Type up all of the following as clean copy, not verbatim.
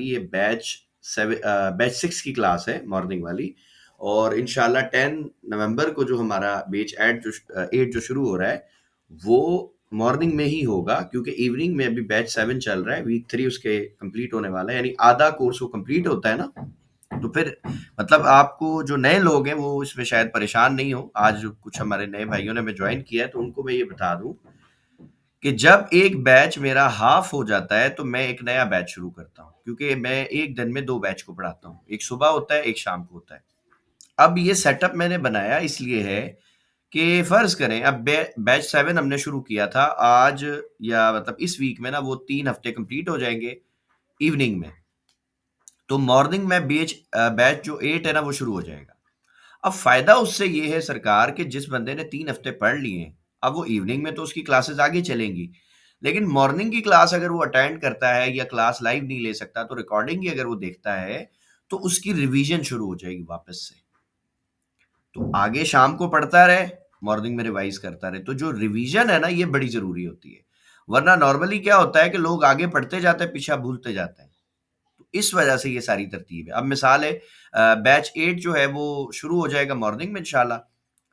ये बैच 6 की क्लास है मॉर्निंग वाली। और इंशाल्लाह 10 नवंबर को जो हमारा बैच 8 जो शुरू हो रहा है वो मॉर्निंग में ही होगा, क्योंकि इवनिंग में अभी बैच 7 चल रहा है। वीक 3 उसके कंप्लीट होने वाला है, यानी आधा कोर्स वो कंप्लीट होता है ना। तो फिर मतलब आपको जो नए लोग हैं वो इसमें शायद परेशान नहीं हो। आज कुछ हमारे नए भाइयों ने हमें ज्वाइन किया है, तो उनको मैं ये बता दूं कि जब एक बैच मेरा हाफ हो जाता है तो मैं एक नया बैच शुरू करता हूँ, क्योंकि मैं एक दिन में दो बैच को पढ़ाता हूँ, एक सुबह होता है एक शाम को होता है। अब ये सेटअप मैंने बनाया इसलिए है कि फर्ज करें अब बैच 7 हमने शुरू किया था आज, या मतलब इस वीक में ना वो 3 हफ्ते कंप्लीट हो जाएंगे इवनिंग में। तो मॉर्निंग में बैच जो 8 है ना वो शुरू हो जाएगा। अब फायदा उससे ये है सरकार कि जिस बंदे ने 3 हफ्ते पढ़ लिए हैं, अब वो इवनिंग में तो उसकी क्लासेस आगे चलेंगी, लेकिन मॉर्निंग की क्लास अगर वो अटेंड करता है या क्लास लाइव नहीं ले सकता तो रिकॉर्डिंग ही अगर वो देखता है तो उसकी रिवीजन शुरू हो जाएगी वापस से। तो आगे शाम को पढ़ता रहे, मॉर्निंग में रिवाइज करता रहे। तो जो रिवीजन है ना ये बड़ी जरूरी होती है, वरना नॉर्मली क्या होता है कि लोग आगे पढ़ते जाते हैं पीछे भूलते जाते हैं। तो इस वजह से ये सारी तरतीब है। अब मिसाल है बैच 8 जो है वो शुरू हो जाएगा मॉर्निंग में इंशाल्लाह।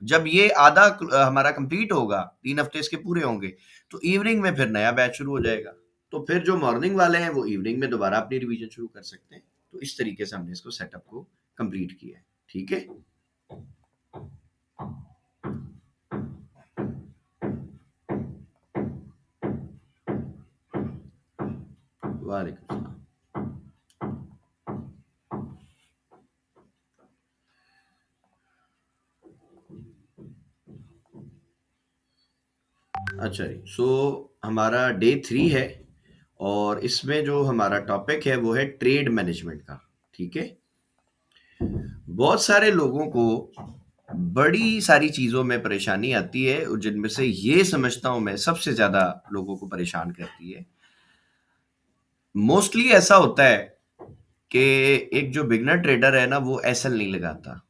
जब ये आधा हमारा कंप्लीट होगा, 3 हफ्ते इसके पूरे होंगे, तो इवनिंग में फिर नया बैच शुरू हो जाएगा। तो फिर जो मॉर्निंग वाले हैं वो इवनिंग में दोबारा अपनी रिवीजन शुरू कर सकते हैं। तो इस तरीके से हमने इसको सेटअप को कंप्लीट किया है। ठीक है। वालेकुम सलाम। अच्छा जी, सो हमारा डे 3 है और इसमें जो हमारा टॉपिक है वो है ट्रेड मैनेजमेंट का। ठीक है। बहुत सारे लोगों को बड़ी सारी चीज़ों में परेशानी आती है, और जिनमें से ये समझता हूँ मैं सबसे ज़्यादा लोगों को परेशान करती है। मोस्टली ऐसा होता है कि एक जो बिगनर ट्रेडर है ना वो एसएल नहीं लगाता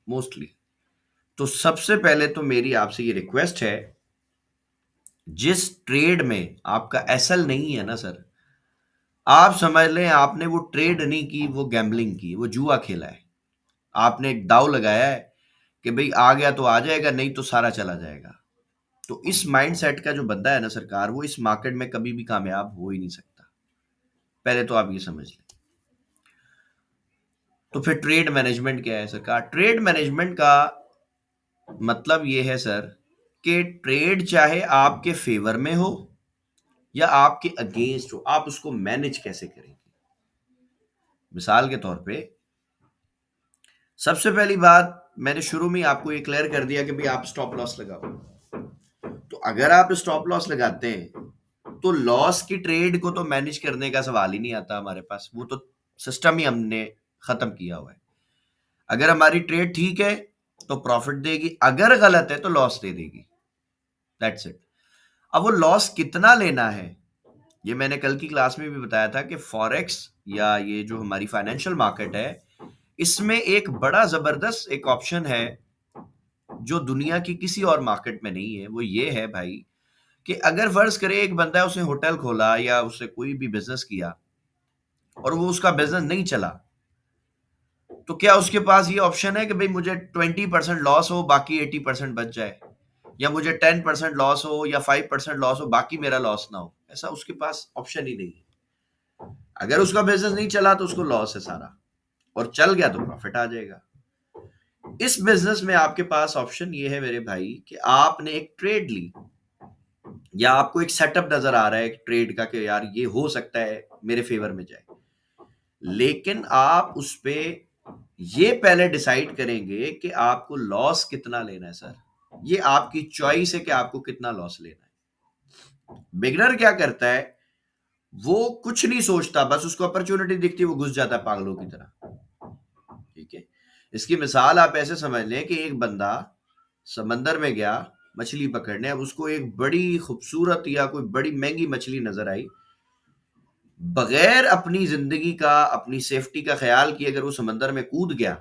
मोस्टली। तो सबसे पहले तो मेरी आपसे ये रिक्वेस्ट है, जिस ट्रेड में आपका एसएल नहीं है ना सर, आप समझ लें आपने वो ट्रेड नहीं की, वो गैम्बलिंग की, वो जुआ खेला है। आपने एक दाव लगाया है कि भाई आ गया तो आ जाएगा, नहीं तो सारा चला जाएगा। तो इस माइंडसेट का जो बंदा है ना सरकार, वो इस मार्केट में कभी भी कामयाब हो ही नहीं सकता। पहले तो आप ये समझ लें। तो फिर ट्रेड मैनेजमेंट क्या है सरकार? ट्रेड मैनेजमेंट का मतलब ये है सर कि ट्रेड चाहे आपके फेवर में हो या आपके अगेंस्ट हो, आप उसको मैनेज कैसे करेंगे। मिसाल के तौर पे सबसे पहली बात, मैंने शुरू में ही आपको ये क्लियर कर दिया कि भाई आप स्टॉप लॉस लगाओ। तो अगर आप स्टॉप लॉस लगाते हैं तो लॉस की ट्रेड को तो मैनेज करने का सवाल ही नहीं आता हमारे पास, वो तो सिस्टम ही हमने खत्म किया हुआ है। अगर हमारी ट्रेड ठीक है तो प्रॉफिट देगी, अगर गलत है तो लॉस दे देगी। That's it. अब वो लॉस कितना लेना है, ये मैंने कल की क्लास में भी बताया था कि फॉरेक्स या ये जो हमारी फाइनेंशियल मार्केट है, इसमें एक बड़ा जबरदस्त एक ऑप्शन है जो दुनिया की किसी और मार्केट में नहीं है। वो ये है भाई कि अगर फर्ज करें एक बंदा है, उसने होटल खोला या उसने कोई भी बिजनेस किया और वो उसका बिजनेस नहीं चला, तो क्या उसके पास ये ऑप्शन है कि भाई मुझे 20% लॉस हो बाकी 80% बच जाए, या मुझे 10% लॉस हो या 5% लॉस हो बाकी मेरा लॉस ना हो? ऐसा उसके पास ऑप्शन ही नहीं है। अगर उसका बिजनेस नहीं चला तो उसको लॉस है सारा, और चल गया तो प्रॉफिट आ जाएगा। इस बिजनेस में आपके पास ऑप्शन ये है मेरे भाई कि आपने एक ट्रेड ली, या आपको एक सेटअप नजर आ रहा है एक ट्रेड का कि यार ये हो सकता है मेरे फेवर में जाए, लेकिन आप उस पे ये पहले डिसाइड करेंगे कि आपको लॉस कितना लेना है सर। ये आपकी चॉइस है कि आपको कितना लॉस लेना है। बिगनर क्या करता है, वो कुछ नहीं सोचता, बस उसको अपॉर्चुनिटी दिखती है वो घुस जाता है पागलों की तरह। ठीक है। इसकी मिसाल आप ऐसे समझ लें कि एक बंदा समंदर में गया मछली पकड़ने, अब उसको एक बड़ी खूबसूरत या कोई बड़ी महंगी मछली नजर आई, बगैर अपनी जिंदगी का अपनी सेफ्टी का ख्याल किए अगर वो समंदर में कूद गया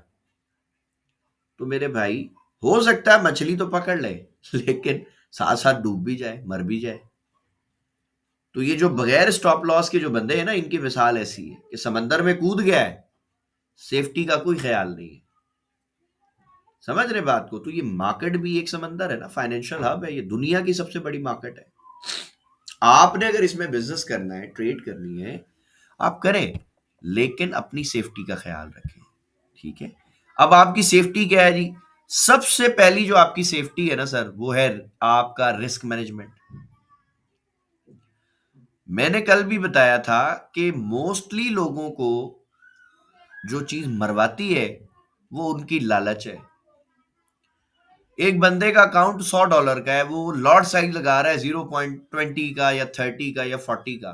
तो मेरे भाई हो सकता है मछली तो पकड़ ले लेकिन साथ साथ डूब भी जाए, मर भी जाए। तो ये जो बगैर स्टॉप लॉस के जो बंदे हैं ना, इनकी मिसाल ऐसी है कि समंदर में कूद गया है, सेफ्टी का कोई ख्याल नहीं है। समझ रहे बात को? तो ये मार्केट भी एक समंदर है ना, फाइनेंशियल हब है, ये दुनिया की सबसे बड़ी मार्केट है। आपने अगर इसमें बिजनेस करना है, ट्रेड करनी है, आप करें, लेकिन अपनी सेफ्टी का ख्याल रखें। ठीक है? अब आपकी सेफ्टी क्या है जी? सबसे पहली जो आपकी सेफ्टी है ना सर, वो है आपका रिस्क मैनेजमेंट। मैंने कल भी बताया था कि मोस्टली लोगों को जो चीज मरवाती है वो उनकी लालच है। एक बंदे का अकाउंट $100 का है, वो लॉट साइज लगा रहा है 0.20 का या 30 का या 40 का,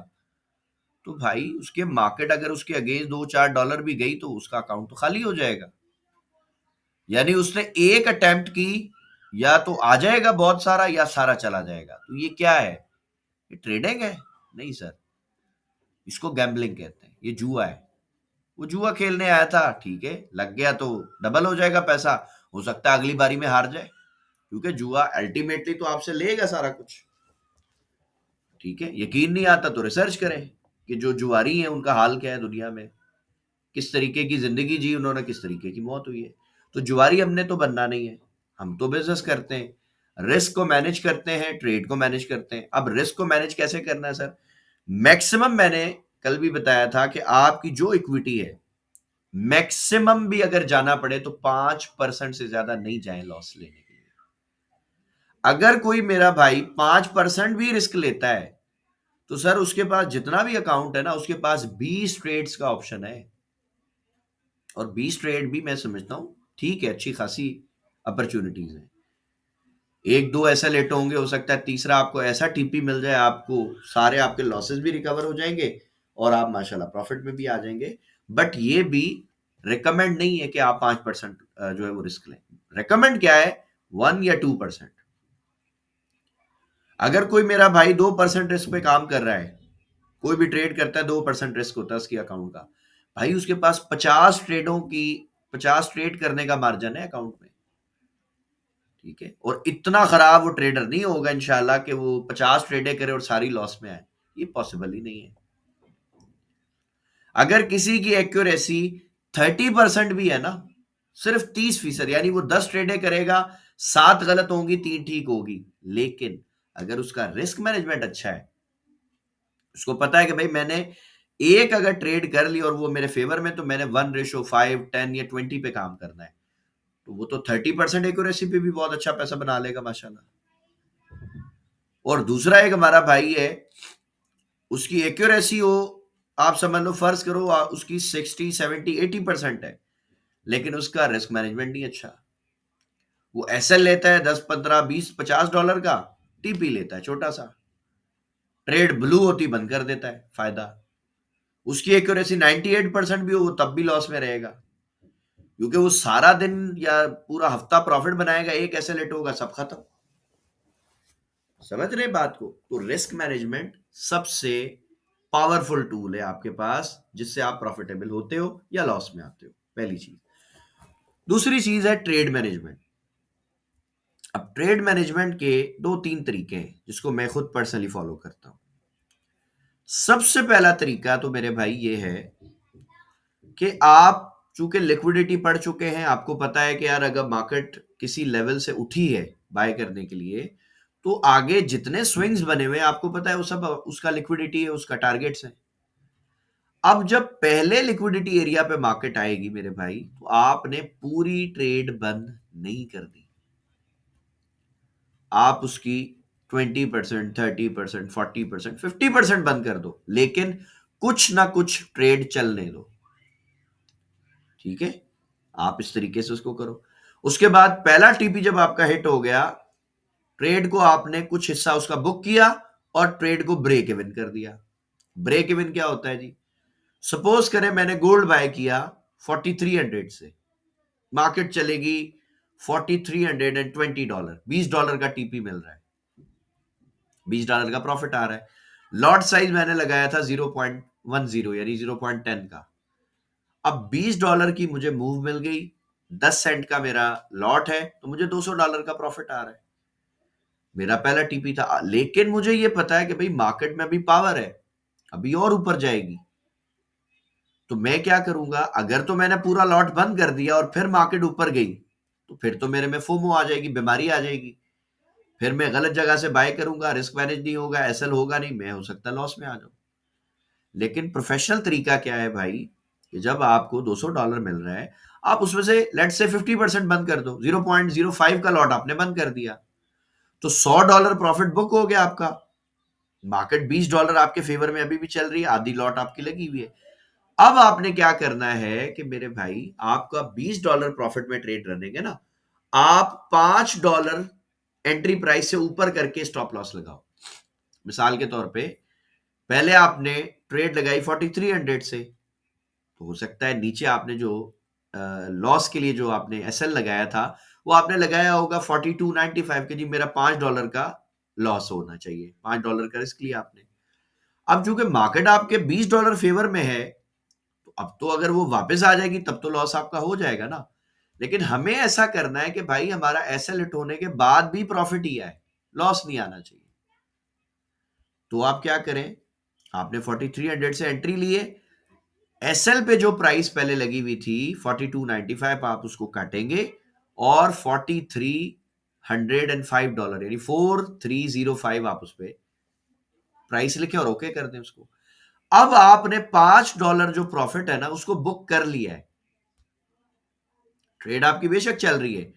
तो भाई उसके मार्केट अगर उसके अगेंस्ट $2-4 भी गई तो उसका अकाउंट तो खाली हो जाएगा। यानी उसने एक अटेम्प्ट की, या तो आ जाएगा बहुत सारा या सारा चला जाएगा। तो ये क्या है? ये ट्रेडिंग है? नहीं सर, इसको गैम्बलिंग कहते हैं, ये जुआ है। वो जुआ खेलने आया था, ठीक है, लग गया तो डबल हो जाएगा पैसा, हो सकता है अगली बारी में हार जाए, क्योंकि जुआ अल्टीमेटली तो आपसे लेगा सारा कुछ। ठीक है? यकीन नहीं आता तो रिसर्च करें कि जो जुआरी हैं उनका हाल क्या है दुनिया में, किस तरीके की जिंदगी जी उन्होंने, किस तरीके की मौत हुई है। तो जुआरी हमने तो बनना नहीं है, हम तो बिजनेस करते हैं, रिस्क को मैनेज करते हैं, ट्रेड को मैनेज करते हैं। अब रिस्क को मैनेज कैसे करना है सर? मैक्सिमम मैंने कल भी बताया था कि आपकी जो इक्विटी है, मैक्सिमम भी अगर जाना पड़े तो 5% से ज्यादा नहीं जाए लॉस लेने के लिए। अगर कोई मेरा भाई 5% भी रिस्क लेता है तो सर उसके पास जितना भी अकाउंट है ना, उसके पास 20 ट्रेड्स का ऑप्शन है। और 20 ट्रेड भी मैं समझता हूं ठीक है, अच्छी खासी अपॉर्चुनिटीज है। एक दो ऐसा लेट होंगे, हो सकता है तीसरा आपको ऐसा टीपी मिल जाए, आपको सारे आपके लॉसेस भी रिकवर हो जाएंगे और आप माशाल्लाह प्रॉफिट में भी आ जाएंगे। बट ये भी रिकमेंड नहीं है कि आप 5% जो है वो रिस्क लें। रिकमेंड क्या है? 1 या 2%। अगर कोई मेरा भाई 2% रिस्क पे काम कर रहा है, कोई भी ट्रेड करता है, 2% रिस्क होता है उसके अकाउंट का, भाई उसके पास 50 ट्रेड करने का मार्जिन है अकाउंट में। ठीक है? और इतना खराब वो ट्रेडर नहीं होगा इंशाल्लाह कि वो 50 ट्रेडें करे और सारी लॉस में आए, ये पॉसिबल ही नहीं है। अगर किसी की एक्यूरेसी 30% भी है ना, सिर्फ 30%, यानी वो 10 ट्रेडें करेगा, 7 गलत होंगी, 3 ठीक होगी, लेकिन अगर उसका रिस्क मैनेजमेंट अच्छा है, उसको पता है कि भाई मैंने एक अगर ट्रेड कर ली और वो मेरे फेवर में, तो मैंने 1:5, 10 या 20 पे काम करना है, तो वो तो 30% एक्यूरेसी पे भी बहुत अच्छा पैसा बना लेगा माशाल्लाह। और दूसरा एक हमारा भाई है, उसकी एक्यूरेसी हो, आप समझ लो, फर्ज करो उसकी 60, 70, 80% है, लेकिन उसका रिस्क मैनेजमेंट नहीं अच्छा। वो एसएल लेता है 10, 15, 20, $50 का, टीपी लेता है छोटा सा, ट्रेड ब्लू होती बंद कर देता है, फायदा। उसकी एक्यूरेसी 98% भी हो, वो तब भी लॉस में रहेगा, क्योंकि वो सारा दिन या पूरा हफ्ता प्रॉफिट बनाएगा, एक ऐसे लेट होगा, सब खत्म। समझ रहे बात को? तो रिस्क मैनेजमेंट सबसे पावरफुल टूल है आपके पास, जिससे आप प्रॉफिटेबल होते हो या लॉस में आते हो, पहली चीज। दूसरी चीज है ट्रेड मैनेजमेंट। अब ट्रेड मैनेजमेंट के दो तीन तरीके हैं जिसको मैं खुद पर्सनली फॉलो करता हूं। सबसे पहला तरीका तो मेरे भाई ये है कि आप चूंकि लिक्विडिटी पढ़ चुके हैं, आपको पता है कि यार अगर मार्केट किसी लेवल से उठी है बाय करने के लिए, तो आगे जितने स्विंग्स बने हुए हैं आपको पता है वो सब उसका लिक्विडिटी है, उसका टारगेट्स है। अब जब पहले लिक्विडिटी एरिया पे मार्केट आएगी मेरे भाई, तो आपने पूरी ट्रेड बंद नहीं कर दी, आप उसकी 20%, 30%, 40%, 50% बंद कर दो, लेकिन कुछ ना कुछ ट्रेड चलने दो। ठीक है? आप इस तरीके से उसको करो। उसके बाद पहला टीपी जब आपका हिट हो गया, ट्रेड को आपने कुछ हिस्सा उसका बुक किया और ट्रेड को ब्रेक इवन कर दिया। ब्रेक इवन क्या होता है जी? सपोज करें मैंने गोल्ड बाय किया 4300 से, मार्केट चलेगी $4320, $20 का टीपी मिल रहा है, $20 का प्रॉफिट आ रहा है। लॉट साइज मैंने लगाया था 0.10 यानी 0.10 का। अब $20 की मुझे मूव मिल गई, 10 सेंट का मेरा लॉट है, तो मुझे $200 का प्रॉफिट आ रहा है। मेरा पहला टीपी था, लेकिन मुझे ये पता है कि भाई मार्केट में अभी पावर है, अभी और ऊपर जाएगी। तो मैं क्या करूंगा, अगर तो मैंने पूरा लॉट बंद कर दिया और फिर मार्केट ऊपर गई, तो फिर तो मेरे में फोमो आ जाएगी, बीमारी आ जाएगी। फिर मैं गलत जगह से बाय करूंगा, रिस्क मैनेज नहीं होगा, एसएल होगा नहीं, मैं हो सकता है लॉस में आ जाऊं। लेकिन प्रोफेशनल तरीका क्या है भाई, कि जब आपको $200 मिल रहा है, आप उसमें से लेट से 50% बंद कर दो, 0.05 का लॉट आपने बंद कर दिया, तो $100 प्रॉफिट बुक हो गया आपका। मार्केट $20 आपके फेवर में अभी भी चल रही है, आधी लॉट आपकी लगी हुई है। अब आपने क्या करना है कि मेरे भाई, आपका $20 प्रॉफिट में ट्रेड रनेंगे ना, आप $5 एंट्री प्राइस से ऊपर करके स्टॉप लॉस लगाओ। मिसाल के तौर पे, पहले आपने ट्रेड लगाई 4300 से, तो हो सकता है नीचे आपने जो लॉस के लिए जो आपने एसएल लगाया था, वो आपने लगाया होगा 4295 के, जी मेरा $5 का लॉस होना चाहिए, $5 का रिस्क लिया आपने। अब चूंकि मार्केट आपके $20 फेवर में है, तो अब तो अगर वो वापस आ जाएगी तब तो लॉस आपका हो जाएगा ना। लेकिन हमें ऐसा करना है कि भाई हमारा एसएल हिट होने के बाद भी प्रॉफिट ही आए, लॉस नहीं आना चाहिए। तो आप क्या करें, आपने 4300 से एंट्री लिए, एसएल पे जो प्राइस पहले लगी हुई थी 4295, आप उसको काटेंगे, और $4305 यानी 4305 आप उस पे प्राइस लिखे और ओके कर दें उसको। अब आपने $5 जो प्रॉफिट है ना, उसको बुक कर लिया है। ट्रेड आपकी बेशक चल रही है,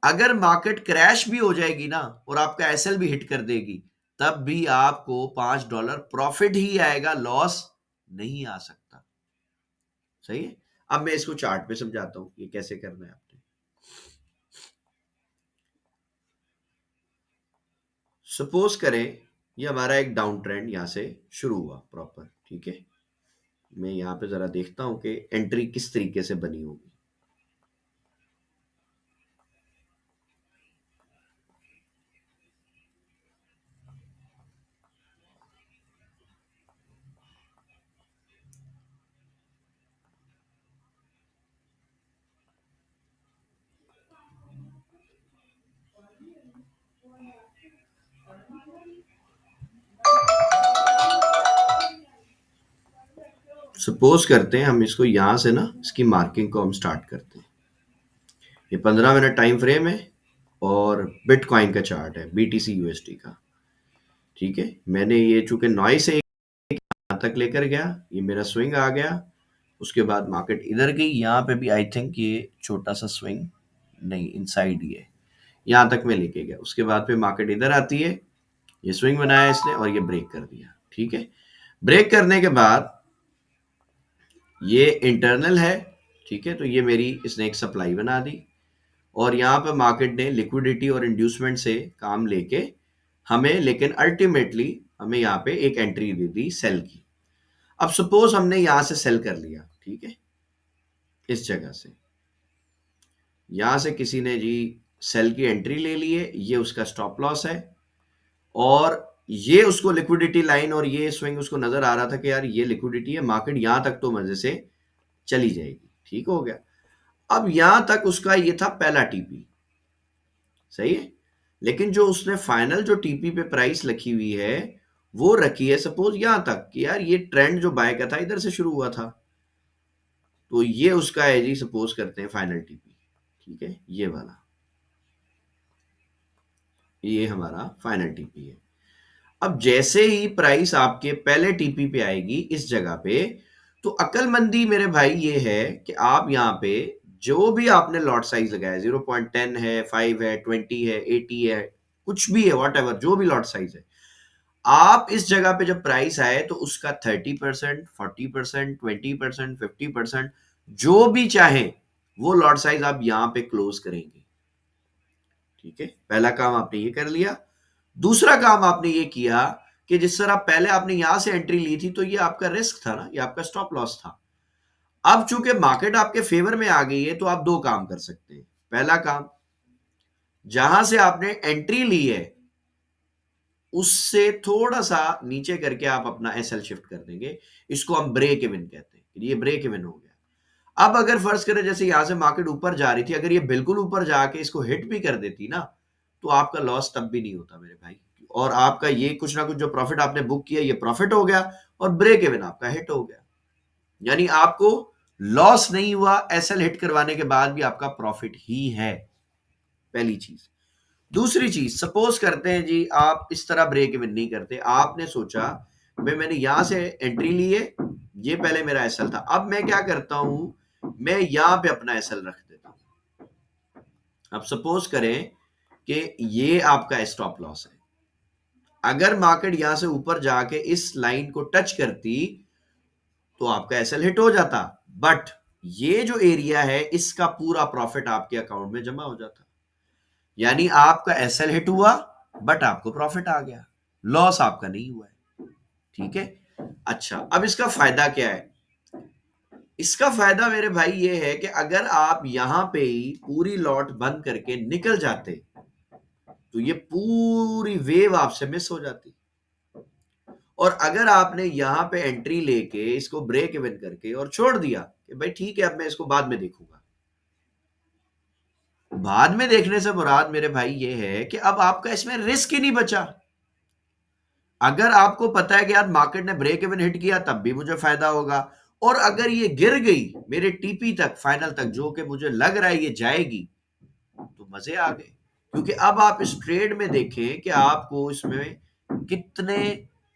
अगर मार्केट क्रैश भी हो जाएगी ना और आपका एसएल भी हिट कर देगी, तब भी आपको $5 प्रॉफिट ही आएगा, लॉस नहीं आ सकता। सही है। अब मैं इसको चार्ट पे समझाता हूं ये कैसे करना है आपने। सपोज करें ये हमारा एक डाउन ट्रेंड यहां से शुरू हुआ प्रॉपर, ठीक है। मैं यहां पे जरा देखता हूं कि एंट्री किस तरीके से बनी होगी। सपोज करते हैं हम इसको यहां से ना, इसकी मार्किंग को हम स्टार्ट करते हैं। ये 15 मिनट टाइम फ्रेम है और बिटकॉइन का चार्ट है, बीटीसी यूएसडी का, ठीक है। मैंने ये चूंकि नॉइस है यहां तक लेकर गया, ये मेरा स्विंग आ गया। उसके बाद मार्केट इधर गई, यहाँ पे भी आई थिंक ये छोटा सा स्विंग, नहीं इनसाइड ही है, यहाँ तक मैं लेके गया। उसके बाद फिर मार्केट इधर आती है, ये स्विंग बनाया इसने और ये ब्रेक कर दिया, ठीक है। ब्रेक करने के बाद ये इंटरनल है, ठीक है, तो ये मेरी इसने एक सप्लाई बना दी, और यहाँ पे मार्केट ने लिक्विडिटी और इंड्यूसमेंट से काम लेके हमें, लेकिन अल्टीमेटली हमें यहाँ पे एक एंट्री दे दी सेल की। अब सपोज हमने यहां से सेल कर लिया, ठीक है, इस जगह से, यहां से किसी ने जी सेल की एंट्री ले ली है, ये उसका स्टॉप लॉस है, और ये उसको लिक्विडिटी लाइन और ये स्विंग उसको नजर आ रहा था कि यार ये लिक्विडिटी है, मार्केट यहां तक तो मजे से चली जाएगी, ठीक हो गया। अब यहां तक उसका ये था पहला टीपी, सही है। लेकिन जो उसने फाइनल जो टीपी पे प्राइस रखी हुई है, वो रखी है सपोज यहां तक कि यार ये ट्रेंड जो बाय का था इधर से शुरू हुआ था, तो ये उसका है जी, सपोज करते हैं फाइनल टीपी, ठीक है, ये वाला, ये हमारा फाइनल टीपी है। अब जैसे ही प्राइस आपके पहले टीपी पे आएगी इस जगह पे, तो अकलमंदी मेरे भाई ये है कि आप यहाँ पे जो भी आपने लॉट साइज लगाया, 0.10 है, 5 है, 20 है, 80 है, कुछ भी है, वॉट एवर, जो भी लॉट साइज है, आप इस जगह पे जब प्राइस आए तो उसका 30%, 40%, 20%, 50%, जो भी चाहे वो लॉट साइज आप यहां पे क्लोज करेंगे, ठीक है। पहला काम आपने ये कर लिया। दूसरा काम आपने ये किया कि जिस तरह पहले आपने यहां से एंट्री ली थी, तो ये आपका रिस्क था ना, ये आपका स्टॉप लॉस था। अब चूंकि मार्केट आपके फेवर में आ गई है, तो आप दो काम कर सकते हैं। पहला काम, जहां से आपने एंट्री ली है उससे थोड़ा सा नीचे करके आप अपना एसएल शिफ्ट कर देंगे, इसको हम ब्रेक इवन कहते हैं, ये ब्रेक इवन हो गया। अब अगर फर्ज करें जैसे यहां से मार्केट ऊपर जा रही थी, अगर ये बिल्कुल ऊपर जाके इसको हिट भी कर देती ना, तो आपका लॉस तब भी नहीं होता मेरे भाई, और आपका ये कुछ ना कुछ जो प्रॉफिट आपने बुक किया ये प्रॉफिट हो गया, और ब्रेक इवन आपका हिट हो गया। यानी आपको लॉस नहीं हुआ, एसएल हिट करवाने के बाद भी आपका प्रॉफिट ही है, पहली चीज। दूसरी चीज, सपोज करते हैं जी आप इस तरह ब्रेक इवन नहीं करते, आपने सोचा भाई मैंने यहां से एंट्री ली है, ये पहले मेरा एसएल था, अब मैं क्या करता हूं, मैं यहां पे अपना एसएल रख देता हूं। अब सपोज करें कि ये आपका स्टॉप लॉस है, अगर मार्केट यहां से ऊपर जाके इस लाइन को टच करती तो आपका एसएल हिट हो जाता, बट ये जो एरिया है इसका पूरा प्रॉफिट आपके अकाउंट में जमा हो जाता। यानी आपका एसएल हिट हुआ बट आपको प्रॉफिट आ गया, लॉस आपका नहीं हुआ है। ठीक है, अच्छा अब इसका फायदा क्या है? इसका फायदा मेरे भाई ये है कि अगर आप यहां पे ही पूरी लॉट बंद करके निकल जाते तो ये पूरी वेव आपसे मिस हो जाती, और अगर आपने यहां पे एंट्री लेके इसको ब्रेक इवन करके और छोड़ दिया कि भाई ठीक है अब मैं इसको बाद में देखूंगा, बाद में देखने से मुराद मेरे भाई ये है कि अब आपका इसमें रिस्क ही नहीं बचा। अगर आपको पता है कि यार मार्केट ने ब्रेक इवन हिट किया तब भी मुझे फायदा होगा, और अगर ये गिर गई मेरे टीपी तक फाइनल तक जो कि मुझे लग रहा है ये जाएगी, तो मजे आ गए। क्योंकि अब आप इस ट्रेड में देखें कि आपको इसमें कितने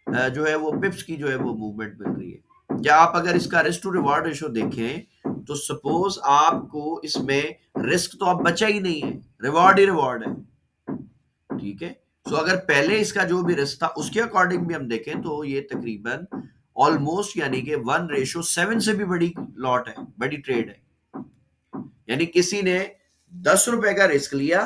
जो है वो पिप्स की जो है वो मूवमेंट मिल रही है, या आप अगर इसका रिस्क टू रिवॉर्ड रेशो देखें तो सपोज आपको इसमें रिस्क तो अब बचा ही नहीं है, रिवॉर्ड ही रिवॉर्ड है। ठीक है, सो अगर पहले इसका जो भी रिस्क था उसके अकॉर्डिंग भी हम देखें तो ये तकरीबन ऑलमोस्ट यानी कि 1:7 से भी बड़ी लॉट है, बड़ी ट्रेड है। यानी किसी ने $10 का रिस्क लिया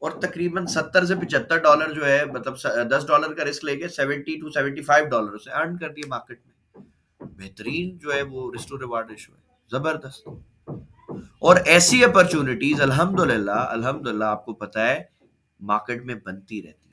और तकरीबन $70 से $75 जो है, मतलब $10 का रिस्क लेके $70 to $75 से अर्न कर दिए मार्केट में। बेहतरीन जो है वो रिस्क टू रिवार्ड रेशो है, जबरदस्त। और ऐसी अपॉर्चुनिटीज अल्हम्दुलिल्लाह अल्हम्दुलिल्लाह आपको पता है मार्केट में बनती रहती है।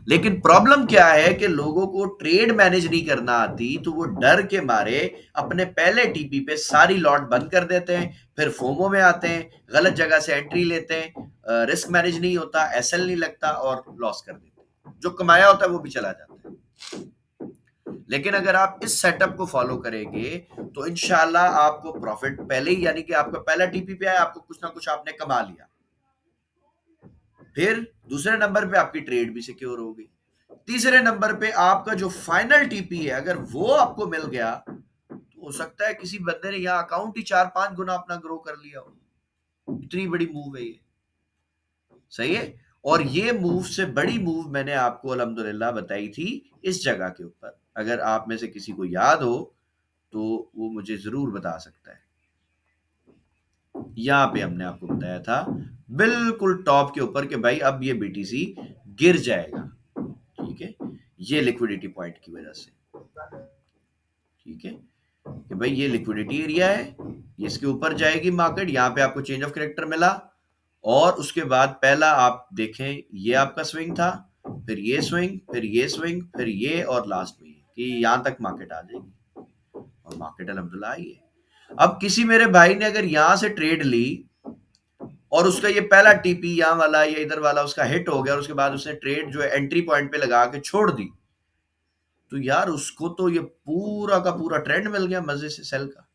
लेकिन प्रॉब्लम क्या है कि लोगों को ट्रेड मैनेज नहीं करना आती, तो वो डर के मारे अपने पहले टीपी पे सारी लॉट बंद कर देते हैं, फिर फोमो में आते हैं, गलत जगह से एंट्री लेते हैं, रिस्क मैनेज नहीं होता, एसएल नहीं लगता और लॉस कर देते हैं, जो कमाया होता है वो भी चला जाता है। लेकिन अगर आप इस सेटअप को फॉलो करेंगे तो इंशाल्लाह आपको प्रॉफिट पहले ही, यानी कि आपका पहला टीपी पे आया, आपको कुछ ना कुछ आपने कमा लिया, फिर दूसरे नंबर पे आपकी ट्रेड भी सिक्योर होगी, तीसरे नंबर पे आपका जो फाइनल टीपी है अगर वो आपको मिल गया तो हो सकता है किसी बंदे ने यहाँ अकाउंट ही 4-5 गुना अपना ग्रो कर लिया हो। इतनी बड़ी मूव है ये, सही है। और ये मूव से बड़ी मूव मैंने आपको अल्हम्दुलिल्लाह बताई थी इस जगह के ऊपर, अगर आप में से किसी को याद हो तो वो मुझे जरूर बता सकता है। यहां पे हमने आपको बताया था बिल्कुल टॉप के ऊपर कि भाई अब ये बीटीसी गिर जाएगा। ठीक है, ये लिक्विडिटी पॉइंट की वजह से। ठीक है कि भाई ये लिक्विडिटी एरिया है, इसके ऊपर जाएगी मार्केट, यहाँ पे आपको चेंज ऑफ कैरेक्टर मिला, और उसके बाद पहला आप देखें ये आपका स्विंग था, फिर ये स्विंग, फिर ये स्विंग, फिर ये, और लास्ट में कि यहां तक मार्केट आ जाएगी, और मार्केट अल्हम्दुलिल्लाह आई है। अब किसी मेरे भाई ने अगर यहां से ट्रेड ली और उसका ये पहला टीपी यहाँ वाला या इधर वाला उसका हिट हो गया, और उसके बाद उसने ट्रेड जो है एंट्री पॉइंट पे लगा के छोड़ दी, तो यार उसको तो ये पूरा का पूरा ट्रेंड मिल गया मजे से सेल का,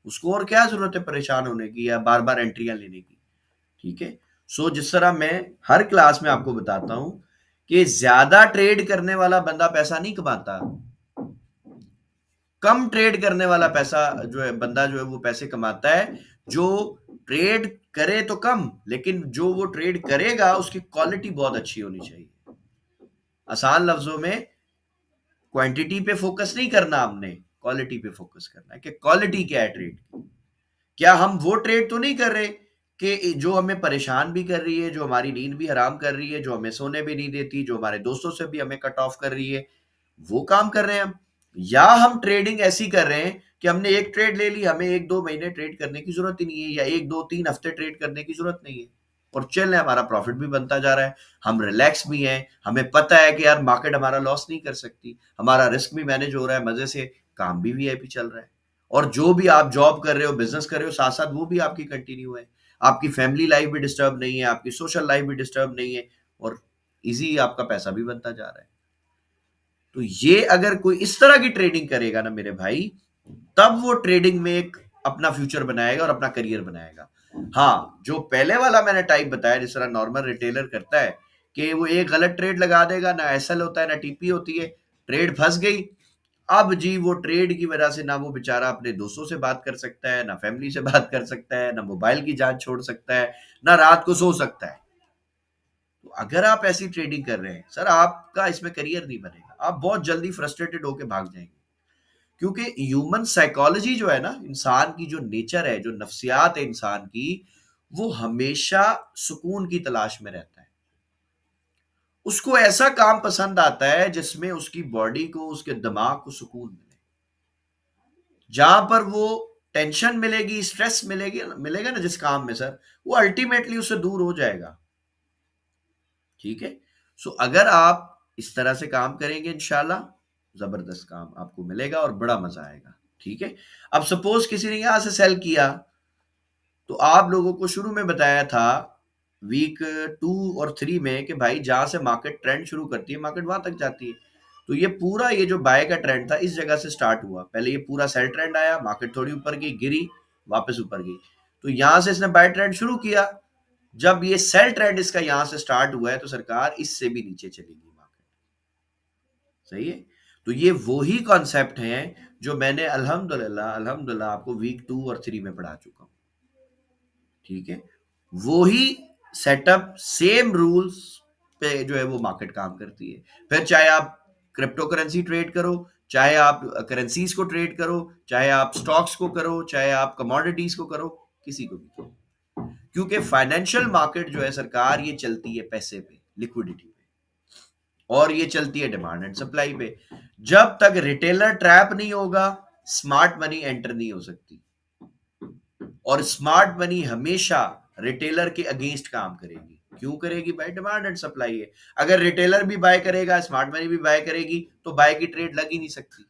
उसको और क्या जरूरत है परेशान होने की या बार बार एंट्रियां लेने की। ठीक है, सो जिस तरह मैं हर क्लास में आपको बताता हूं कि ज्यादा ट्रेड करने वाला बंदा पैसा नहीं कमाता, कम ट्रेड करने वाला पैसा जो है बंदा जो है वो पैसे कमाता है, जो ट्रेड करे तो कम, लेकिन जो वो ट्रेड करेगा उसकी क्वालिटी बहुत अच्छी होनी चाहिए। आसान लफ्जों में क्वांटिटी पे फोकस नहीं करना, हमने क्वालिटी पे फोकस करना है कि क्वालिटी क्या है ट्रेड की। क्या हम वो ट्रेड तो नहीं कर रहे कि जो हमें परेशान भी कर रही है, जो हमारी नींद भी हराम कर रही है, जो हमें सोने भी नहीं देती, जो हमारे दोस्तों से भी हमें कट ऑफ कर रही है, वो काम कर रहे हैं हम? या हम ट्रेडिंग ऐसी कर रहे हैं कि हमने एक ट्रेड ले ली, हमें 1-2 महीने ट्रेड करने की जरूरत ही नहीं है, या 1-2-3 हफ्ते ट्रेड करने की जरूरत नहीं है, और चल रहे हमारा प्रॉफिट भी बनता जा रहा है, हम रिलैक्स भी हैं, हमें पता है कि यार मार्केट हमारा लॉस नहीं कर सकती, हमारा रिस्क भी मैनेज हो रहा है मजे से, काम भी वीआईपी चल रहा है, और जो भी आप जॉब कर रहे हो, बिजनेस कर रहे हो, साथ साथ वो भी आपकी कंटिन्यू है। आपकी फैमिली लाइफ भी डिस्टर्ब नहीं है, आपकी सोशल लाइफ भी डिस्टर्ब नहीं है, और इजी आपका पैसा भी बनता जा रहा है। तो ये अगर कोई इस तरह की ट्रेडिंग करेगा ना मेरे भाई, तब वो ट्रेडिंग में एक अपना फ्यूचर बनाएगा और अपना करियर बनाएगा। हाँ, जो पहले वाला मैंने टाइप बताया, जिस तरह नॉर्मल रिटेलर करता है कि वो एक गलत ट्रेड लगा देगा, ना एसएल होता है ना टीपी होती है, ट्रेड फंस गई। अब जी वो ट्रेड की वजह से ना वो बेचारा अपने दोस्तों से बात कर सकता है, ना फैमिली से बात कर सकता है, ना मोबाइल की जांच छोड़ सकता है, ना रात को सो सकता है। तो अगर आप ऐसी ट्रेडिंग कर रहे हैं सर, आपका इसमें करियर नहीं बनेगा, आप बहुत जल्दी फ्रस्ट्रेटेड होकर भाग जाएंगे। क्योंकि ह्यूमन साइकोलॉजी जो है ना, इंसान की जो नेचर है, जो नफ्सियात है इंसान की, वो हमेशा सुकून की तलाश में रहता है। उसको ऐसा काम पसंद आता है जिसमें उसकी बॉडी को, उसके दिमाग को सुकून मिले। जहां पर वो टेंशन मिलेगी, स्ट्रेस मिलेगी, मिलेगा ना जिस काम में सर, वो अल्टीमेटली उससे दूर हो जाएगा। ठीक है। सो अगर आप इस तरह से काम करेंगे, इंशाल्लाह जबरदस्त काम आपको मिलेगा और बड़ा मजा आएगा। ठीक है। अब सपोज किसी ने यहां से सेल किया, तो आप लोगों को शुरू में बताया था वीक 2 और 3 में कि भाई जहां से मार्केट ट्रेंड शुरू करती है, मार्केट वहां तक जाती है। तो ये पूरा, ये जो बाय का ट्रेंड था, इस जगह से स्टार्ट हुआ। पहले ये पूरा सेल ट्रेंड आया, मार्केट थोड़ी ऊपर गई, गिरी, वापस ऊपर गई। तो यहां से इसने बाय ट्रेंड शुरू किया। जब ये सेल ट्रेंड इसका यहां से स्टार्ट हुआ है, तो सरकार इससे भी नीचे चलेगी मार्केट। सही है। तो ये वो ही कॉन्सेप्ट है जो मैंने अल्हम्दुलिल्लाह अल्हम्दुलिल्लाह आपको वीक 2 और 3 में पढ़ा चुका हूं। ठीक है। वो ही सेटअप, सेम रूल्स पे जो है वो मार्केट काम करती है। फिर चाहे आप क्रिप्टो करेंसी ट्रेड करो, चाहे आप करेंसीज को ट्रेड करो, चाहे आप स्टॉक्स को करो, चाहे आप कमोडिटीज को करो, किसी को भी करो। क्योंकि फाइनेंशियल मार्केट जो है सरकार, ये चलती है पैसे पे, लिक्विडिटी पे, और ये चलती है डिमांड एंड सप्लाई पे। जब तक रिटेलर ट्रैप नहीं होगा, स्मार्ट मनी एंटर नहीं हो सकती। और स्मार्ट मनी हमेशा रिटेलर के अगेंस्ट काम करेगी। क्यों करेगी भाई? डिमांड एंड सप्लाई है। अगर रिटेलर भी बाय करेगा, स्मार्ट मनी भी बाय करेगी, तो बाय की ट्रेड लग ही नहीं सकती।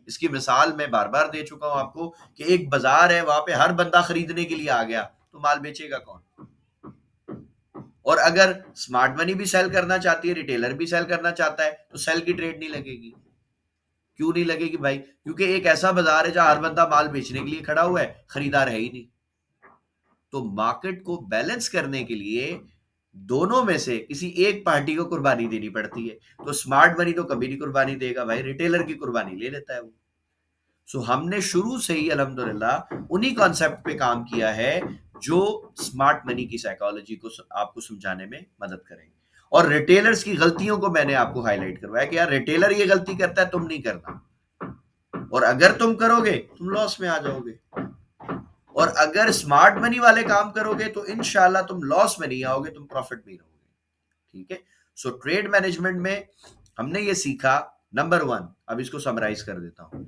इसकी मिसाल मैं बार बार दे चुका हूं आपको कि एक बाजार है, वहां पे हर बंदा खरीदने के लिए आ गया, तो माल बेचेगा कौन? और अगर स्मार्ट मनी भी सेल करना चाहती है, रिटेलर भी सेल करना चाहता है, तो सेल की ट्रेड नहीं लगेगी। क्यों नहीं लगेगी भाई? क्योंकि एक ऐसा बाजार है जहां हर बंदा माल बेचने के लिए खड़ा हुआ है, खरीदार है ही नहीं। तो मार्केट को बैलेंस करने के लिए दोनों में से किसी एक पार्टी को कुर्बानी देनी पड़ती है। तो स्मार्ट मनी तो कभी नहीं कुर्बानी देगा भाई, रिटेलर की कुर्बानी ले लेता है वो। सो हमने शुरू से ही अल्हम्दुलिल्लाह उन्हीं कॉन्सेप्ट पे काम किया है जो स्मार्ट मनी की साइकोलॉजी को आपको समझाने में मदद करेंगे। और रिटेलर्स की गलतियों को मैंने आपको हाईलाइट करवाया कि यार रिटेलर ये गलती करता है, तुम नहीं करना, और अगर तुम करोगे तुम लॉस में आ जाओगे। और अगर स्मार्ट मनी वाले काम करोगे तो इंशाल्लाह तुम लॉस में नहीं आओगे, तुम प्रॉफिट में रहोगे। ठीक है। सो ट्रेड मैनेजमेंट में हमने ये सीखा। नंबर 1, अब इसको समराइज कर देता हूं।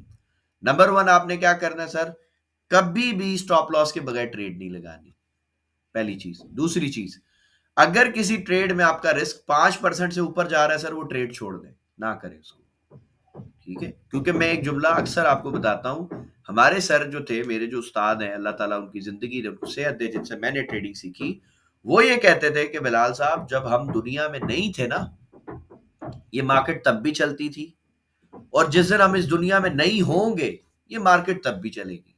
नंबर 1, आपने क्या करना है सर? कभी भी स्टॉप लॉस के बगैर ट्रेड नहीं लगानी, पहली चीज। दूसरी चीज, अगर किसी ट्रेड में आपका रिस्क 5% से ऊपर जा रहा है सर, वो ट्रेड छोड़ दें, ना करें उसको। ठीक है। क्योंकि मैं एक जुमला अक्सर आपको बताता हूं, हमारे सर जो थे, मेरे जो उस्ताद हैं, अल्लाह ताला उनकी जिंदगी दे, उनको सेहत दे, जिनसे मैंने ट्रेडिंग सीखी, वो ये कहते थे कि बिलाल साहब, जब हम दुनिया में नहीं थे ना, ये मार्केट तब भी चलती थी, और जिस दिन हम इस दुनिया में नहीं होंगे, ये मार्केट तब भी चलेगी।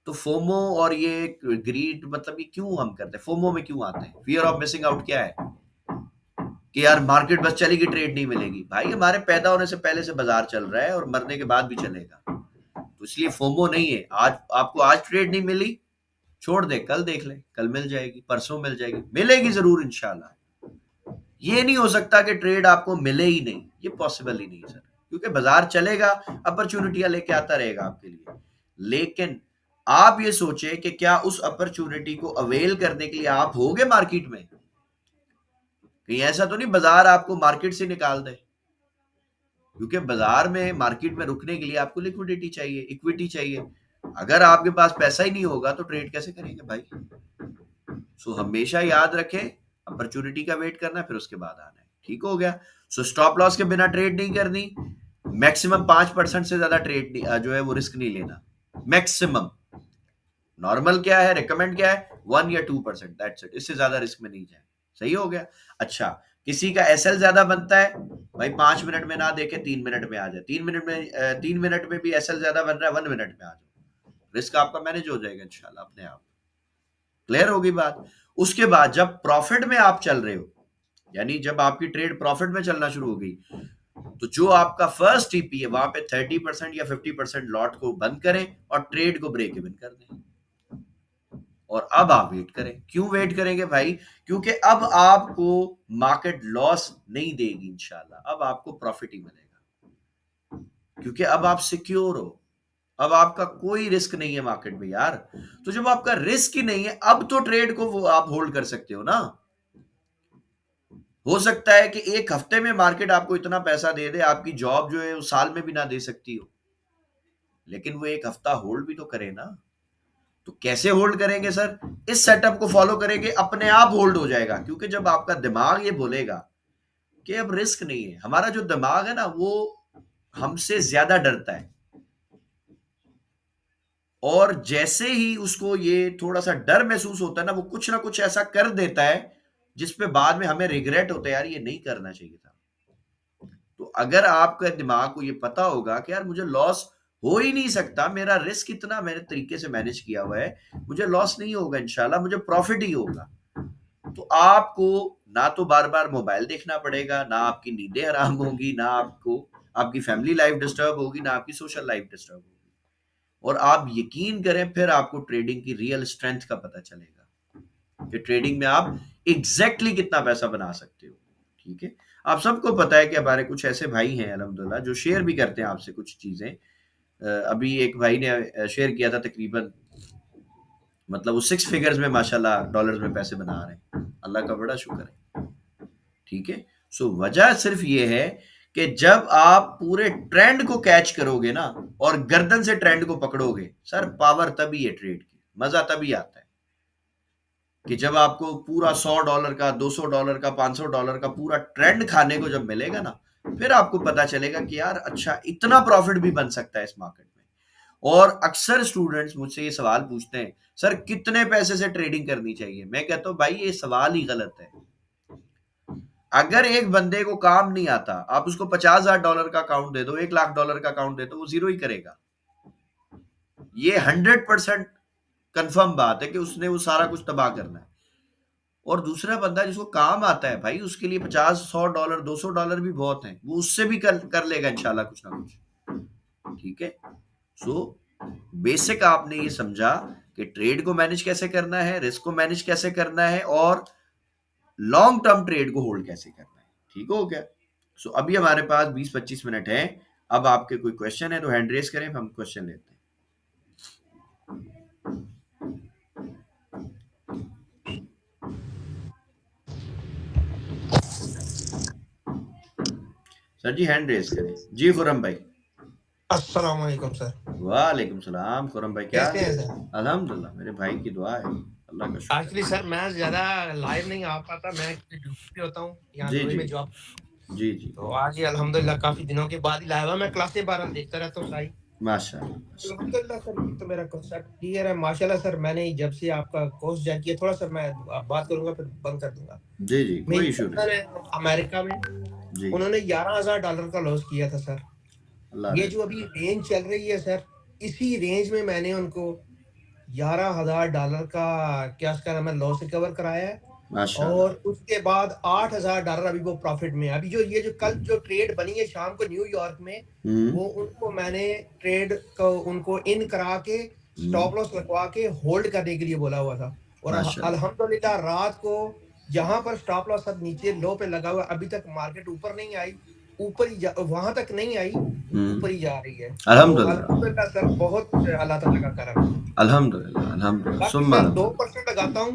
तो फोमो और ये ग्रीड, मतलब ये क्यों हम करते हैं? फोमो में क्यों आते हैं? फियर ऑफ मिसिंग आउट क्या है? कि यार मार्केट बस चलेगी, ट्रेड नहीं मिलेगी। भाई हमारे पैदा होने से पहले से बाजार चल रहा है और मरने के बाद भी चलेगा। तो इसलिए फोमो नहीं है। आज आपको आज ट्रेड नहीं मिली, छोड़ दे, कल देख ले, कल मिल जाएगी, परसों मिल जाएगी, मिलेगी जरूर इंशाल्लाह। ये नहीं हो सकता कि ट्रेड आपको मिले ही नहीं, ये पॉसिबल ही नहीं सर। क्योंकि बाजार चलेगा, अपॉर्चुनिटियां लेके आता रहेगा आपके लिए। लेकिन आप ये सोचे कि क्या उस अपॉर्चुनिटी को अवेल करने के लिए आप होगे मार्केट में? कहीं ऐसा तो नहीं बाजार आपको मार्केट से निकाल दे। क्योंकि बाजार में, मार्केट में रुकने के लिए आपको लिक्विडिटी चाहिए, इक्विटी चाहिए। अगर आपके पास पैसा ही नहीं होगा तो ट्रेड कैसे करेंगे भाई? सो हमेशा याद रखें, अपॉर्चुनिटी का वेट करना है, फिर उसके बाद आना है। ठीक हो गया। सो स्टॉप लॉस के बिना ट्रेड नहीं करनी। मैक्सिमम 5% से ज्यादा ट्रेड जो है वो रिस्क नहीं लेना, मैक्सिमम। नॉर्मल क्या है, रिकमेंड क्या है, 1 या 2%, दैट्स इट, इससे ज्यादा रिस्क में नहीं जाए। सही हो गया। अच्छा, किसी का एसएल ज्यादा बनता है, भाई 5 मिनट में ना देखे 3 मिनट में आ जाए, 3 मिनट में भी एसएल ज्यादा बन रहा है, 1 मिनट में आ जाए, रिस्क आपका मैनेज हो जाएगा इंशाल्लाह अपने आप। क्लियर होगी बात। उसके बाद जब प्रॉफिट में आप चल रहे हो, यानी जब आपकी ट्रेड प्रॉफिट में चलना शुरू हो गई, तो जो आपका फर्स्ट टीपी है वहां पे 30% या 50% लॉट को बंद करें और ट्रेड को ब्रेक इवन कर दें। और अब आप वेट करें। क्यों वेट करेंगे भाई? क्योंकि अब आपको मार्केट लॉस नहीं देगी इंशाल्लाह, अब आपको प्रॉफिट ही मिलेगा, क्योंकि अब आप सिक्योर हो, अब आपका कोई रिस्क नहीं है मार्केट में यार। तो जब आपका रिस्क ही नहीं है, अब तो ट्रेड को वो आप होल्ड कर सकते हो ना। हो सकता है कि एक हफ्ते में मार्केट आपको इतना पैसा दे दे, आपकी जॉब जो है वो साल में भी ना दे सकती हो, लेकिन वो एक हफ्ता होल्ड भी तो करे ना। तो कैसे होल्ड करेंगे सर? इस सेटअप को फॉलो करेंगे, अपने आप होल्ड हो जाएगा, क्योंकि जब आपका दिमाग ये बोलेगा कि अब रिस्क नहीं है, हमारा जो दिमाग है ना वो हमसे ज्यादा डरता है, और जैसे ही उसको ये थोड़ा सा डर महसूस होता है ना, वो कुछ ना कुछ ऐसा कर देता है जिसपे बाद में हमें रिग्रेट होता है, यार ये नहीं करना चाहिए था। तो अगर आपके दिमाग को ये पता होगा कि यार मुझे लॉस हो ही नहीं सकता, मेरा रिस्क इतना मैंने तरीके से मैनेज किया हुआ है, मुझे लॉस नहीं होगा इंशाल्लाह, मुझे प्रॉफिट ही होगा, तो आपको ना तो बार बार मोबाइल देखना पड़ेगा, ना आपकी नींदें हराम होगी, ना आपको आपकी फैमिली लाइफ डिस्टर्ब होगी, ना आपकी सोशल लाइफ डिस्टर्ब होगी। और आप यकीन करें, फिर आपको ट्रेडिंग की रियल स्ट्रेंथ का पता चलेगा कि ट्रेडिंग में आप एग्जैक्टली कितना पैसा बना सकते हो। ठीक है, आप सबको पता है कि हमारे कुछ ऐसे भाई हैं अल्हम्दुलिल्लाह जो शेयर भी करते हैं आपसे कुछ चीजें। अभी एक भाई ने शेयर किया था, तकरीबन मतलब वो 6 फिगर्स में माशाल्लाह डॉलर्स में पैसे बना रहे हैं, अल्लाह का बड़ा शुक्र है। ठीक है। सो वजह सिर्फ ये है कि जब आप पूरे ट्रेंड को कैच करोगे ना और गर्दन से ट्रेंड को पकड़ोगे, सर पावर तभी है ट्रेड की, मजा तभी आता है कि जब आपको पूरा $100 का, $200 का, $500 का पूरा ट्रेंड खाने को जब मिलेगा ना, फिर आपको पता चलेगा कि यार अच्छा इतना प्रॉफिट भी बन सकता है इस मार्केट में। और अक्सर स्टूडेंट्स मुझसे ये सवाल पूछते हैं, सर कितने पैसे से ट्रेडिंग करनी चाहिए? मैं कहता हूं भाई ये सवाल ही गलत है। अगर एक बंदे को काम नहीं आता, आप उसको $50,000 का अकाउंट दे दो, $1,00,000 का अकाउंट दे दो, वो जीरो ही करेगा। ये 100% कंफर्म बात है कि उसने वो सारा कुछ तबाह करना है। और दूसरा बंदा जिसको काम आता है भाई, उसके लिए 50, $100, $200 भी बहुत है, वो उससे भी कर लेगा इंशाल्लाह कुछ ना कुछ। ठीक है। सो बेसिक आपने ये समझा कि ट्रेड को मैनेज कैसे करना है, रिस्क को मैनेज कैसे करना है, और लॉन्ग टर्म ट्रेड को होल्ड कैसे करना है। ठीक हो गया। सो अभी हमारे पास 20-25 मिनट है। अब आपके कोई क्वेश्चन है तो हैंड रेस करें, हम क्वेश्चन लेते हैं। सर जी हैंड रेस करें जी। खुरम भाई, अस्सलाम वालेकुम सर। वालेकुम सलाम। खुरम भाई क्या कैसे हाल हैं है? सर? अल्हम्दुलिल्लाह, मेरे भाई की दुआ है, अल्लाह का शुक्र एक्चुअली है। सर मैं ज़्यादा लाइव नहीं आ पाता, मैं ड्यूटी पे होता हूँ, यहाँ जी दुबई जी में जॉब। जी जी। तो आज ही अल्हम्दुलिल्लाह काफ़ी दिनों के बाद ही लाइव हुआ। मैं क्लासें 12 देखता रहता हूँ सारी। माशाल्लाह माशाल्लाह। अल्हम्दुलिल्लाह सर, ये तो मेरा कॉन्सेप्ट क्लियर है माशाल्लाह सर। मैंने जब से आपका कोर्स ज्वाइन किया, थोड़ा सा मैं बात करूँगा फिर बंद कर दूँगा। जी जी, कोई मेरी इशू कज़न नहीं। है अमेरिका में, जी, उन्होंने $11,000 का लॉस किया था सर। अल्लाह ये रहम जो अभी करे। रेंज चल रही है सर, इसी रेंज में मैंने उनको $11,000 का क्या उसका नाम है लॉस रिकवर कराया है। माशाल्लाह। और उसके बाद $8,000 अभी वो प्रॉफिट में है। अभी जो ये जो कल जो ट्रेड बनी है शाम को न्यूयॉर्क में, हुँ, वो उनको मैंने ट्रेड को उनको इन करा के हुँ, स्टॉप लॉस लगवा के होल्ड करने के लिए बोला हुआ था। और माशाल्लाह। अल्हम्दुलिल्लाह रात को जहां पर स्टॉप लॉस सब नीचे लो पे लगा हुआ है, अभी तक मार्केट ऊपर नहीं आई, ऊपर ही वहां तक नहीं आई, ऊपर हुँ, ही जा रही है। तो अल्हम्दुलिल्लाह, अल्हम्दुलिल्लाह सर, बहुत अल्लाह ताला का करम है। अल्हम्दुलिल्लाह, अल्हम्दुलिल्लाह, बाकी सुम्मा सर अल्हम्दुलिल्लाह। 2% लगाता हूँ।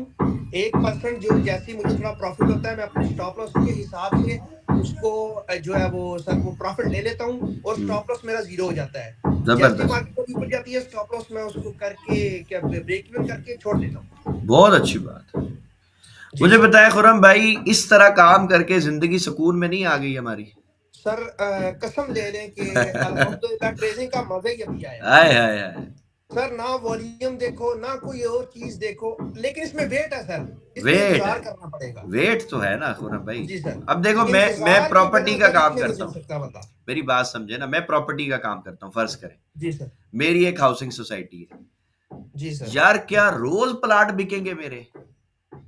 1% जो जैसे ही मुझे थोड़ा प्रॉफ़िट होता है, मैं अपने स्टॉप लॉस के हिसाब से उसको जो है वो सर वो प्रॉफ़िट ले लेता हूँ और हुँ, स्टॉप लॉस मेरा ज़ीरो हो जाता है। जैसे ही ज़बरदस्त। मार्केट कभी ऊपर जाती है, स्टॉप लॉस मैं उसको करके क्या ब्रेक इवन करके छोड़ देता हूँ। बहुत अच्छी बात है। जी मुझे सर। बताएँ खुरम भाई, इस तरह काम करके ज़िंदगी सुकून में नहीं आ गई हमारी? सर कसम ले लें कि अल्हम्दुलिल्लाह ट्रेडिंग का मज़ा ही अभी आया है। हाय, हाय, हाय! सर ना वॉल्यूम देखो, ना कोई और चीज़ देखो, लेकिन इसमें वेट है सर, इसमें वेट इंतज़ार है, करना पड़ेगा। वेट तो है ना खुरम भाई। जी सर, अब देखो मैं इंतज़ार के प्रॉपर्टी बिना का सर काम इसमें नहीं करता चल हूँ, सकता बंदा। मेरी बात समझे ना, मैं प्रॉपर्टी का काम करता हूँ, फर्ज करें जी सर, मेरी एक हाउसिंग सोसाइटी है जी सर। यार, क्या रोज प्लाट बिकेंगे मेरे?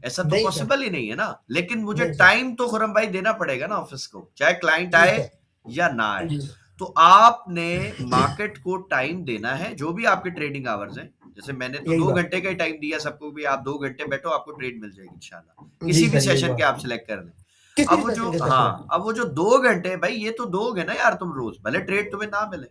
ऐसा तो नहीं सर, पॉसिबल ही नहीं है ना। लेकिन मुझे नहीं सर। टाइम तो खुरम भाई देना पड़ेगा ना ऑफिस को, चाहे क्लाइंट जी आए सर, या ना आए। जी सर। तो आपने मार्केट को टाइम देना है, जो भी आपके ट्रेडिंग आवर्स हैं। जैसे मैंने तो यही 2 बात। घंटे का ही टाइम दिया सबको, भी आप 2 घंटे बैठो, आपको ट्रेड मिल जाएगी इंशाल्लाह, जी किसी भी सर, यही सेशन के बात। आप सिलेक्ट कर लें। किसी अब भी वो जो सेशन के सर हाँ, सिलेक्ट। अब वो जो 2 घंटे भाई, ये तो दोगे ना यार तुम रोज, भले ट्रेड तुम्हें ना मिले,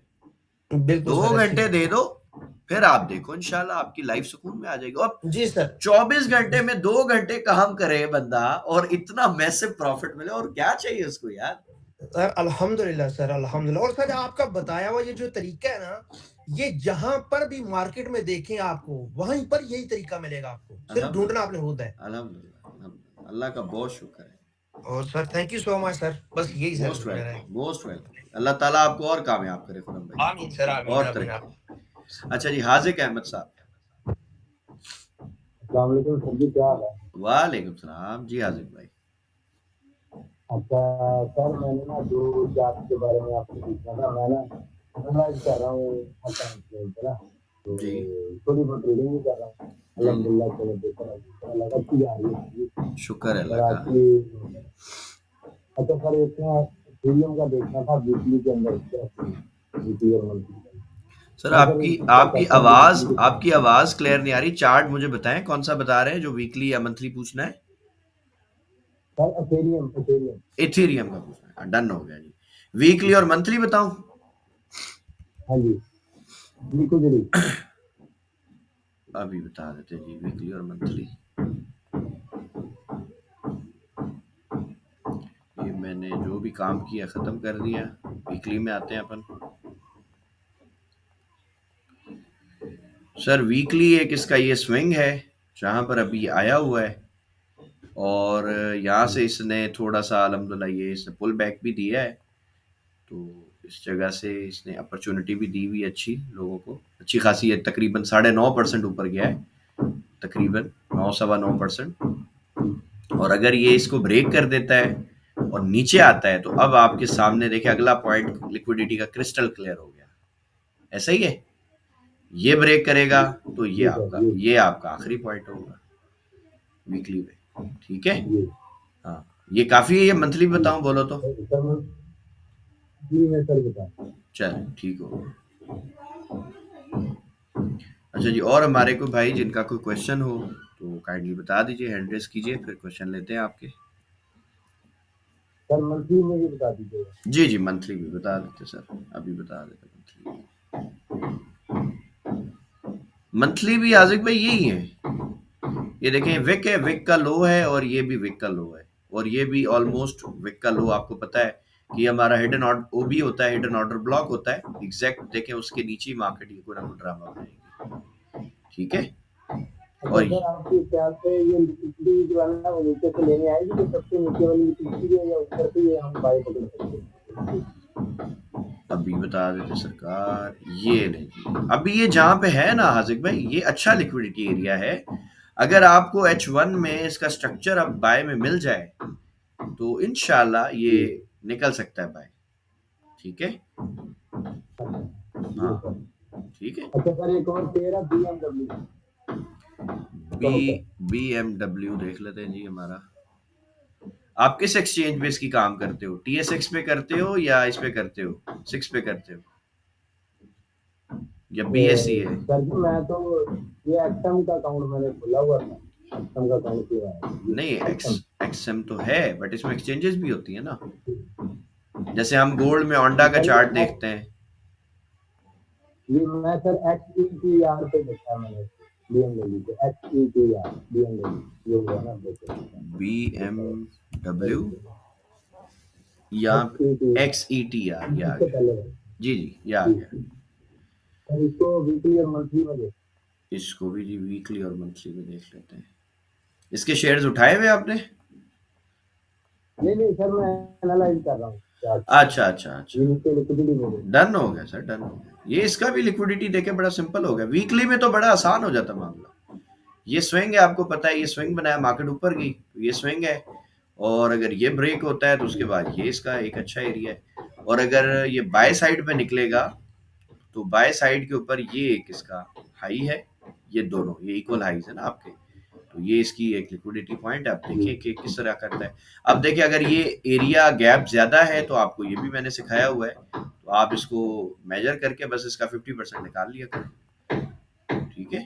बिल्कुल दो सर, अच्छी घंटे बात। दे दो, फिर आप देखो इंशाल्लाह आपकी लाइफ सुकून में आ जाएगी। अब जी सर। 24 घंटे में 2 घंटे काम करे बंदा और इतना मैसिव प्रॉफिट मिले, और क्या चाहिए उसको यार। सर अल्हम्दुलिल्लाह सर, अल्हम्दुलिल्लाह। और सर आपका बताया हुआ ये जो तरीका है ना, ये जहाँ पर भी मार्केट में देखें आपको, वहीं पर यही तरीका मिलेगा आपको। सिर्फ ढूँढना अल्हम्दुलिल्लाह, आपने होता है। अल्हम्दुलिल्लाह, अल्हम्दुलिल्लाह, अल्लाह का बहुत शुक्र है। और sir thank you so much sir. बस यही सर मोस्ट मेरा है। Welcome, most welcome. अल्लाह ताला आपको और कामयाब करे खुरम आमीन सर, भाई, आमीन, और आमीन, तरक्की। आमीन। अच्छा जी, हाजिक अहमद साहब। अस्सलाम वालेकुम सर जी, क्या हाल है? वालेकुम सलाम जी हाजिक भाई। अच्छा सर, मैंने ना जो जात के बारे में आपसे पूछना था, मैं ना एनालाइज कर रहा हूँ अकाउंट पे ना, तो जी, थोड़ी बहुत रीडिंग भी कर रहा हूँ। जी, अल्हम्दुलिल्लाह, चलो देखो अल्लाह का अच्छी जा रही है शुक्र है सर अल्लाह का। आपकी। अच्छा सर, इसमें प्रीमियम का देखना था वीकली के अंदर, वीकली और मंथली का। सर मैं सर आपकी क्या आपकी करता हूँ कि आवाज वीकली के आपकी आवाज क्लियर नहीं आ रही। चार्ट मुझे बताएं कौन सा बता रहे हैं, जो वीकली या मंथली पूछना है। सर अथेरियम अथेरियम इथेरियम का पूछना है, डन हो गया जी। वीकली और मंथली बताऊं? हाँ जी, लिक्विडिटी। अभी बता देते जी, वीकली और मंथली। ये मैंने जो भी काम किया खत्म कर दिया, वीकली में आते हैं अपन। सर वीकली एक इसका ये स्विंग है, जहां पर अभी आया हुआ है, और यहाँ से इसने थोड़ा सा अल्हम्दुलिल्लाह ये इसने पुल बैक भी दिया है। तो इस जगह से इसने अपॉर्चुनिटी भी दी हुई है अच्छी लोगों को, अच्छी खासी है, तकरीबन 9.5% ऊपर गया है, तकरीबन 9 सवा 9%। और अगर ये इसको ब्रेक कर देता है और नीचे आता है, तो अब आपके सामने देखिए अगला पॉइंट लिक्विडिटी का क्रिस्टल क्लियर हो गया। ऐसा ही है, ये ब्रेक करेगा तो जी सर, जी ये आपका आखिरी पॉइंट होगा वीकली में, ठीक है। जी हाँ, ये काफी है। ये मंथली जी बताऊं बोलो तो? सर, मैं सर बता। चल ठीक हो। अच्छा जी, और हमारे को भाई जिनका कोई क्वेश्चन हो तो काइंडली बता दीजिए, हैंड रेस कीजिए, फिर क्वेश्चन लेते हैं आपके। सर मंथली में भी बता दीजिएगा। जी जी, मंथली भी बता देते सर, अभी बता देते मंथली। मंथली भी आजिक भाई यही है, ये देखें विक है, विक का लो है, और ये भी विक का लो है, और ये भी ऑलमोस्ट विक का लो। आपको पता है कि हमारा हिडन ऑर्डर ओ भी होता है, हिडन ऑर्डर ब्लॉक होता है, एग्जैक्ट देखें उसके नीचे ही मार्केट ये कोई ना कोई ड्रामा बनाएगी, ठीक है। अच्छा और सर, आपके ख्याल से ये लिक्विडिटी जो है ना, वो नीचे से लेने आएगी, जो सबसे नीचे वाली लिक्विडिटी है, या ऊपर से ये हम बाय पकड़ सकते हैं? अभी बता देते सरकार, ये नहीं, अभी ये जहां पे है ना हाजिक भाई, ये अच्छा लिक्विडिटी एरिया है। अगर आपको H1 में इसका स्ट्रक्चर अब बाय में मिल जाए, तो इंशाल्लाह ये जी निकल सकता है बाय, ठीक है। जी हाँ, सर। ठीक है। अच्छा सर, एक और पेयर है BMW बी अकाउंट है। BMW देख लेते हैं जी हमारा। आप किस एक्सचेंज पे इसकी काम करते हो? TSX पे करते हो या इस पे करते हो, 6 पे करते हो, या BSE है? सर जी, मैं तो ये एक्सएम का अकाउंट मैंने खोला हुआ था, एक्सएम का अकाउंट किया है ये। नहीं, एक्सएम XM तो है, बट इसमें एक्सचेंजेस भी होती है ना। जैसे हम गोल्ड में ओंडा का सर, चार्ट देखते हैं। ये मैं सर XETR पे देखा है मैंने, BMW पे XETR, BMW ये हुआ ना, देखो BMW या XETR, XETR, ये आ इससे गया। पहले जी जी, ये आ जी। गया। सर इसको वीकली और मंथली में देखो। इसको भी जी वीकली और मंथली में देख लेते हैं। इसके शेयर्स उठाए हुए आपने? नहीं नहीं सर, मैं एनालाइज कर रहा हूँ चार्ट। अच्छा अच्छा अच्छा, ये नीचे लिक्विडिटी में देखो। डन हो गया सर, डन हो गया। ये इसका भी लिक्विडिटी देके बड़ा सिंपल हो गया। वीकली में तो बड़ा आसान हो जाता मामला। ये स्विंग है, आपको पता है, ये स्विंग बनाया, मार्केट ऊपर गई, ये स्विंग है, और अगर ये ब्रेक होता है तो उसके बाद ये इसका एक अच्छा एरिया है, और अगर ये बाय साइड पे निकलेगा तो बाय साइड के ऊपर ये एक इसका हाई है, ये दोनों ये इक्वल हाईज है ना आपके, तो ये इसकी एक लिक्विडिटी पॉइंट है। आप देखिए कि किस तरह करता है। अब देखिए अगर ये एरिया गैप ज्यादा है तो आपको ये भी मैंने सिखाया हुआ है, तो आप इसको मेजर करके बस इसका 50% निकाल लिया करें, ठीक है।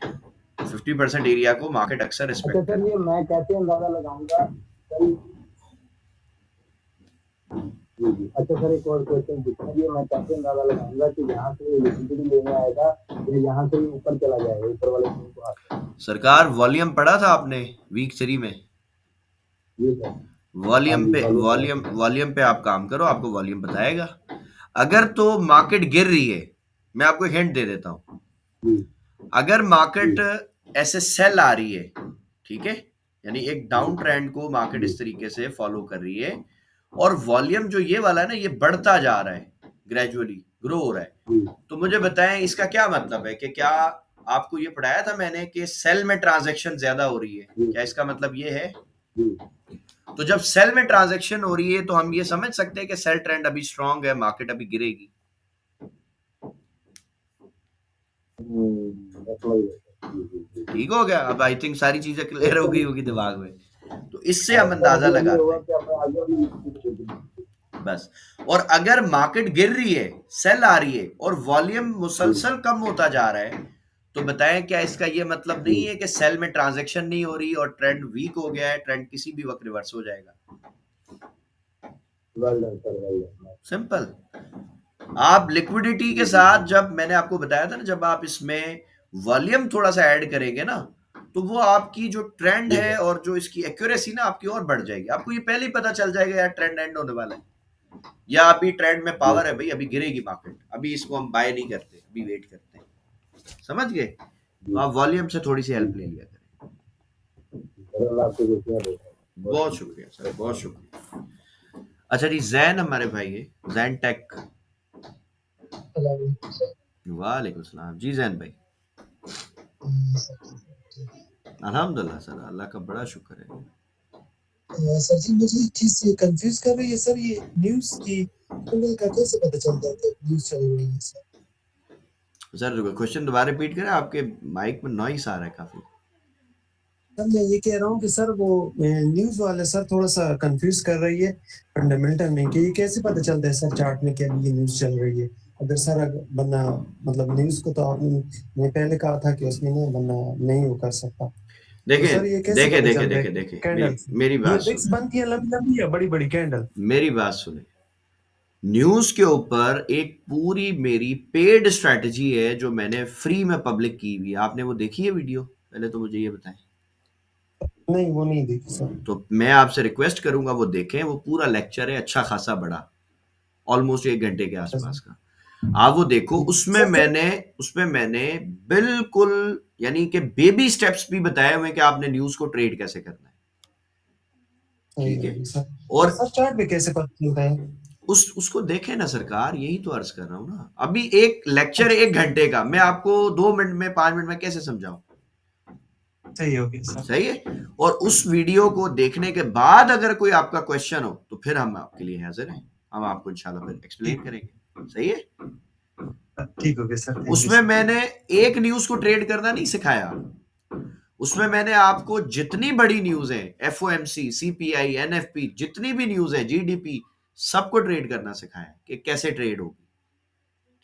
50% एरिया को मार्केट अक्सर अच्छा रिस्पेक्ट सर, ये मैं कैसे अंदाजा लगाऊंगा सर? जी जी। अच्छा सर, एक और क्वेश्चन पूछना है, मैं कैसे अंदाजा लगाऊंगा कि यहाँ से लिक्विडिटी लेने आएगा या यहाँ से ऊपर चला जाएगा, ऊपर वाले स्विंग को हाथ? सरकार वॉल्यूम पढ़ा था आपने वीक 3 में? जी सर। वॉल्यूम पे वॉल्यूम पे आप काम करो, आपको वॉल्यूम बताएगा। अगर तो मार्केट गिर रही है, मैं आपको एक हिंट दे देता हूं, अगर मार्केट ऐसे सेल आ रही है, ठीक है, यानी एक डाउन ट्रेंड को मार्केट इस तरीके से फॉलो कर रही है, और वॉल्यूम जो ये वाला है ना, ये बढ़ता जा रहा है, ग्रेजुअली ग्रो हो रहा है, तो मुझे बताएं इसका क्या मतलब है? कि क्या आपको ये पढ़ाया था मैंने कि सेल में ट्रांजैक्शन ज्यादा हो रही है, क्या इसका मतलब ये है? तो जब सेल में ट्रांजैक्शन हो रही है तो हम ये समझ सकते हैं कि सेल ट्रेंड अभी स्ट्रांग है, मार्केट अभी गिरेगी। ठीक हो गया? अब आई थिंक सारी चीजें क्लियर हो गई होगी दिमाग में, तो इससे हम अंदाजा लगाते हैं बस। और अगर मार्केट गिर रही है, सेल आ रही है, और वॉल्यूम मुसलसल कम होता जा रहा है, तो बताएं क्या इसका ये मतलब नहीं है कि सेल में ट्रांजैक्शन नहीं हो रही और ट्रेंड वीक हो गया है, ट्रेंड किसी भी वक्त रिवर्स हो जाएगा? सिंपल। आप लिक्विडिटी के साथ, जब मैंने आपको बताया था ना, जब आप इसमें वॉल्यूम थोड़ा सा ऐड करेंगे ना, तो वो आपकी जो ट्रेंड है और जो इसकी एक्यूरेसी ना आपकी और बढ़ जाएगी। आपको ये पहले ही पता चल जाएगा यार ट्रेंड एंड होने वाला है, या अभी ट्रेंड में पावर है भाई, अभी गिरेगी मार्केट, अभी इसको हम बाय नहीं करते, अभी वेट करते हैं। समझ गए? तो आप वॉल्यूम से थोड़ी सी हेल्प ले लिया करें। बहुत शुक्रिया सर, बहुत शुक्रिया। अच्छा जी, जैन हमारे भाई है, जैन टेक। वालेकुम सलाम जी जैन भाई। अल्हम्दुलिल्लाह सर, अल्लाह का बड़ा शुक्र है। सर जी, मुझे एक चीज ये कंफ्यूज कर रही है सर, ये न्यूज़ की कैंडल का कैसे पता चलता है कि न्यूज़ चल रही है सर? सर क्वेश्चन दोबारा रिपीट करें, आपके माइक में नॉइस आ रहा है काफी। सर मैं ये कह रहा हूँ कि सर वो न्यूज़ वाले सर थोड़ा सा कंफ्यूज कर रही है फंडामेंटल में, कि ये कैसे पता चलता है सर चार्ट में कि अभी ये न्यूज़ चल रही है? अगर सर बंदा मतलब न्यूज़ को तो आपने पहले कहा था कि उसमें ना बंदा नहीं वो कर सकता। देखिए मेरी बात सुनिए, बनती है लंबी है, बड़ी कैंडल। मेरी बात सुने, न्यूज के ऊपर एक पूरी मेरी पेड स्ट्रेटजी है जो मैंने फ्री में पब्लिक की हुई है। आपने वो देखी है वीडियो? पहले तो मुझे ये बताएं। नहीं, वो नहीं देखी सर। तो मैं आपसे रिक्वेस्ट करूंगा वो देखें, वो पूरा लेक्चर है, अच्छा खासा बड़ा, ऑलमोस्ट 1 घंटे के आसपास का। आप वो देखो, उसमें मैंने बिल्कुल यानी कि बेबी स्टेप्स भी बताए हुए कि आपने न्यूज को ट्रेड कैसे करना है, ठीक है? और सर चार्ट में कैसे पता चलता है? उसको देखें ना सरकार, यही तो अर्ज कर रहा हूं ना। अभी एक लेक्चर 1 घंटे का, मैं आपको 2 मिनट में 5 मिनट में कैसे समझाऊं? सही हो गया सर। सही है। और उस वीडियो को देखने के बाद अगर कोई आपका क्वेश्चन हो तो फिर हम आपके लिए हाजिर हैं, हम आपको इंशाल्लाह फिर एक्सप्लेन करेंगे। सही है? ठीक हो गया सर। उसमें मैंने एक न्यूज को ट्रेड करना नहीं सिखाया, उसमें मैंने आपको जितनी बड़ी न्यूज है, एफओएमसी, सीपीआई, एनएफपी, जितनी भी न्यूज है, जीडीपी, सबको ट्रेड करना सिखाया कि कैसे ट्रेड होगी,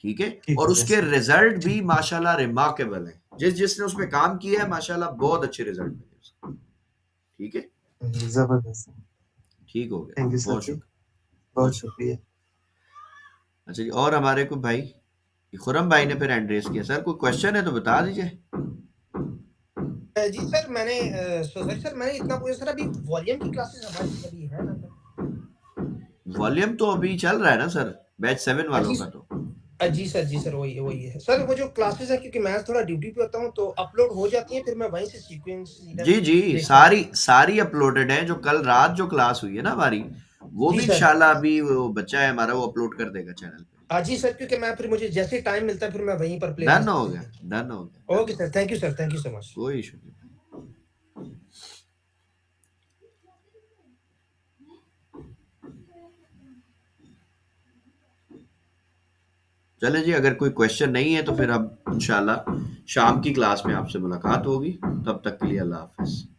ठीक है? और उसके रिजल्ट भी माशाल्लाह रिमार्केबल है। जिसने उसमें काम किया है माशाल्लाह बहुत अच्छे रिजल्ट मिले उसको, ठीक है? जबरदस्त, ठीक हो गया, थैंक यू सर, बहुत शुक्रिया। अच्छा जी, और हमारे को भाई खुरम भाई ने फिर एंड्रेस किया, सर कोई क्वेश्चन है तो बता दीजिए। जी सर, मैंने इतना पूछा सर, अभी वॉल्यूम की क्लासेस हमारी अभी है ना सर? वॉल्यूम तो अभी चल रहा है ना सर, बैच 7 वालों का तो। जी सर, वही है सर। वो जो क्लासेस है, क्योंकि मैं थोड़ा ड्यूटी पे होता हूँ तो अपलोड हो जाती है, फिर मैं वहीं से सीक्वेंस जी सारी अपलोडेड है। जो कल रात जो क्लास हुई है ना हमारी, वो भी इंशाल्लाह अभी वो बच्चा है हमारा, वो अपलोड कर देगा चैनल पे। जी सर, क्योंकि मैं फिर मुझे जैसे टाइम मिलता है फिर मैं वहीं पर प्ले डन लिस्ट हो से गया, देखता डन हो हूँ। गया, okay sir, thank you sir, thank you so much. कोई इशू नहीं। चले जी, अगर कोई क्वेश्चन नहीं है तो फिर अब इंशाल्लाह शाम की क्लास में आपसे मुलाकात होगी। तब तक के लिए अल्लाह हाफ़िज़।